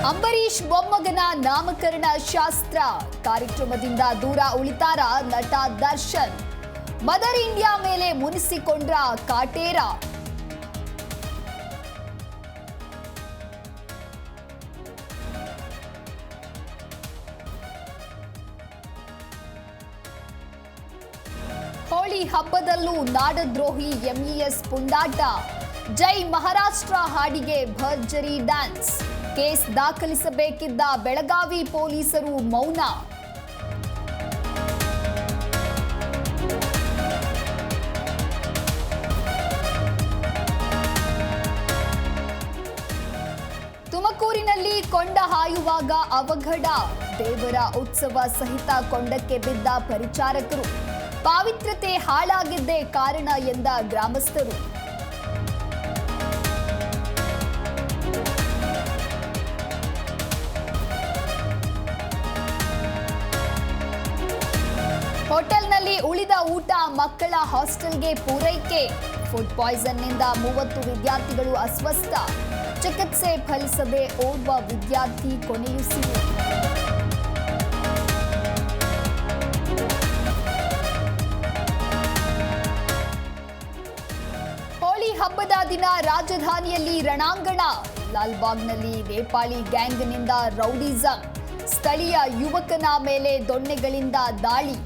ಅಂಬರೀಶ್ ಮೊಮ್ಮಗನ ನಾಮಕರಣ ಶಾಸ್ತ್ರ ಕಾರ್ಯಕ್ರಮದಿಂದ ದೂರ ಉಳಿತಾರ ನಟ ದರ್ಶನ್. ಮದರ್ ಇಂಡಿಯಾ ಮೇಲೆ ಮುನಿಸಿಕೊಂಡ್ರ ಕಾಟೇರ. ಹೋಳಿ ಹಬ್ಬದಲ್ಲೂ ನಾಡದ್ರೋಹಿ ಎಂಇಎಸ್ ಪುಂಡಾಟ. ಜೈ ಮಹಾರಾಷ್ಟ್ರ ಹಾಡಿಗೆ ಭರ್ಜರಿ ಡ್ಯಾನ್ಸ್. ಕೇಸ್ ದಾಖಲಿಸಬೇಕಿದ್ದ ಬೆಳಗಾವಿ ಪೊಲೀಸರು ಮೌನ. ತುಮಕೂರಿನಲ್ಲಿ ಕೊಂಡ ಹಾಯುವಾಗ ಅವಘಡ. ದೇವರ ಉತ್ಸವ ಸಹಿತ ಕೊಂಡಕ್ಕೆ ಬಿದ್ದ ಪರಿಚಾರಕರು. ಪಾವಿತ್ರ್ಯತೆ ಹಾಳಾಗಿದ್ದೇ ಕಾರಣ ಎಂದ ಗ್ರಾಮಸ್ಥರು. ಹೋಟೆಲ್ನಲ್ಲಿ ಉಳಿದ ಊಟ ಮಕ್ಕಳ ಹಾಸ್ಟೆಲ್ಗೆ ಪೂರೈಕೆ. ಫುಡ್ ಪಾಯ್ಸನ್ನಿಂದ 30 ವಿದ್ಯಾರ್ಥಿಗಳು ಅಸ್ವಸ್ಥ. ಚಿಕಿತ್ಸೆ ಫಲಿಸದೆ ಓರ್ವ ವಿದ್ಯಾರ್ಥಿ ಕೊನೆಯುಸಿರು. ಹೋಳಿ ಹಬ್ಬದ ದಿನ ರಾಜಧಾನಿಯಲ್ಲಿ ರಣಾಂಗಣ. ಲಾಲ್ಬಾಗ್ನಲ್ಲಿ ನೇಪಾಳಿ ಗ್ಯಾಂಗ್ನಿಂದ ರೌಡಿಸಂ. ಸ್ಥಳೀಯ ಯುವಕನ ಮೇಲೆ ದೊಣ್ಣೆಗಳಿಂದ ದಾಳಿ.